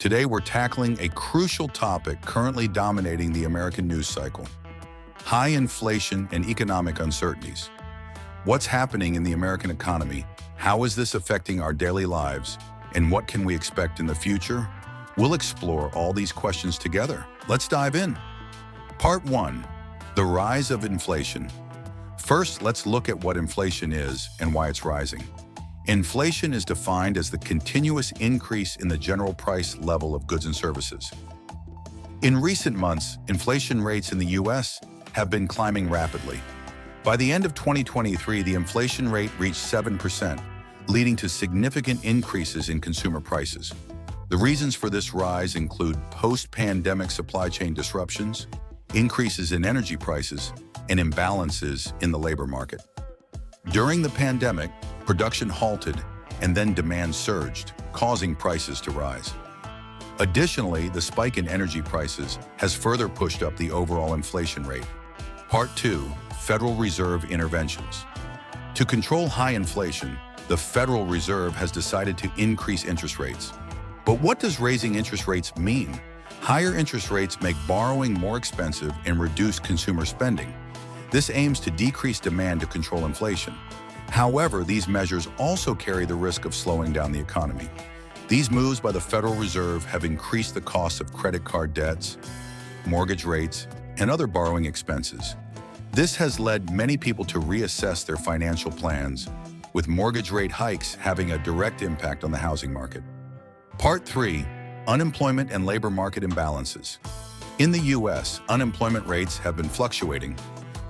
Today, we're tackling a crucial topic currently dominating the American news cycle: high inflation and economic uncertainties. What's happening in the American economy? How is this affecting our daily lives? And what can we expect in the future? We'll explore all these questions together. Let's dive in. Part 1. The rise of inflation. First, let's look at what inflation is and why it's rising. Inflation is defined as the continuous increase in the general price level of goods and services. In recent months, inflation rates in the U.S. have been climbing rapidly. By the end of 2023, the inflation rate reached 7%, leading to significant increases in consumer prices. The reasons for this rise include post-pandemic supply chain disruptions, increases in energy prices, and imbalances in the labor market. During the pandemic, production halted and then demand surged, causing prices to rise. Additionally, the spike in energy prices has further pushed up the overall inflation rate. Part 2. Federal Reserve interventions. To control high inflation, the Federal Reserve has decided to increase interest rates. But what does raising interest rates mean? Higher interest rates make borrowing more expensive and reduce consumer spending. This aims to decrease demand to control inflation. However, these measures also carry the risk of slowing down the economy. These moves by the Federal Reserve have increased the cost of credit card debts, mortgage rates, and other borrowing expenses. This has led many people to reassess their financial plans, with mortgage rate hikes having a direct impact on the housing market. Part 3. Unemployment and labor market imbalances. In the U.S., unemployment rates have been fluctuating.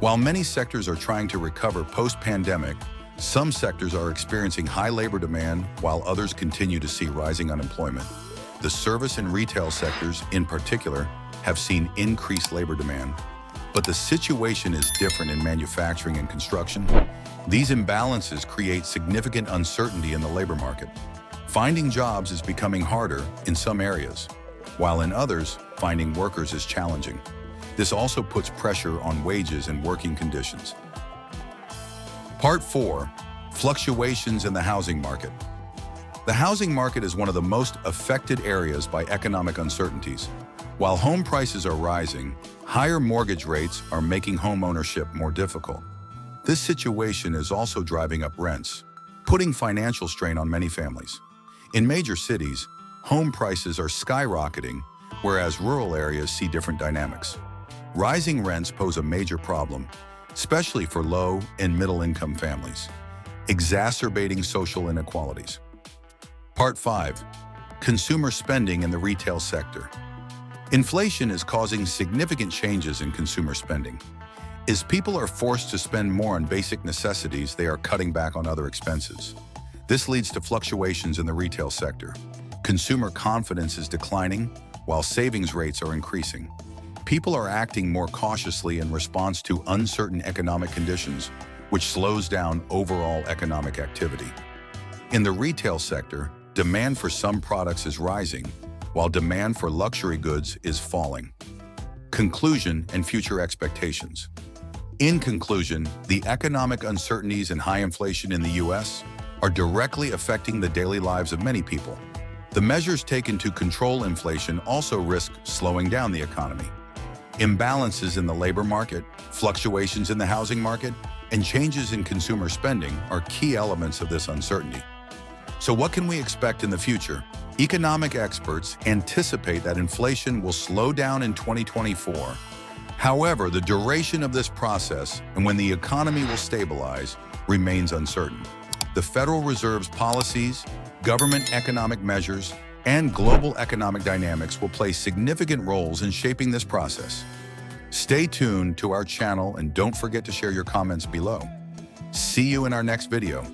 While many sectors are trying to recover post-pandemic, some sectors are experiencing high labor demand while others continue to see rising unemployment. The service and retail sectors, in particular, have seen increased labor demand. But the situation is different in manufacturing and construction. These imbalances create significant uncertainty in the labor market. Finding jobs is becoming harder in some areas, while in others, finding workers is challenging. This also puts pressure on wages and working conditions. Part 4. Fluctuations in the housing market. The housing market is one of the most affected areas by economic uncertainties. While home prices are rising, higher mortgage rates are making home ownership more difficult. This situation is also driving up rents, putting financial strain on many families. In major cities, home prices are skyrocketing, whereas rural areas see different dynamics. Rising rents pose a major problem, especially for low and middle-income families, exacerbating social inequalities. Part 5. Consumer spending in the retail sector. Inflation is causing significant changes in consumer spending. As people are forced to spend more on basic necessities, they are cutting back on other expenses. This leads to fluctuations in the retail sector. Consumer confidence is declining, while savings rates are increasing. People are acting more cautiously in response to uncertain economic conditions, which slows down overall economic activity. In the retail sector, demand for some products is rising, while demand for luxury goods is falling. Conclusion and future expectations. In conclusion, the economic uncertainties and high inflation in the U.S. are directly affecting the daily lives of many people. The measures taken to control inflation also risk slowing down the economy. Imbalances in the labor market, fluctuations in the housing market, and changes in consumer spending are key elements of this uncertainty. So what can we expect in the future? Economic experts anticipate that inflation will slow down in 2024. However, the duration of this process and when the economy will stabilize remains uncertain. The Federal Reserve's policies, government economic measures, and global economic dynamics will play significant roles in shaping this process. Stay tuned to our channel and don't forget to share your comments below. See you in our next video.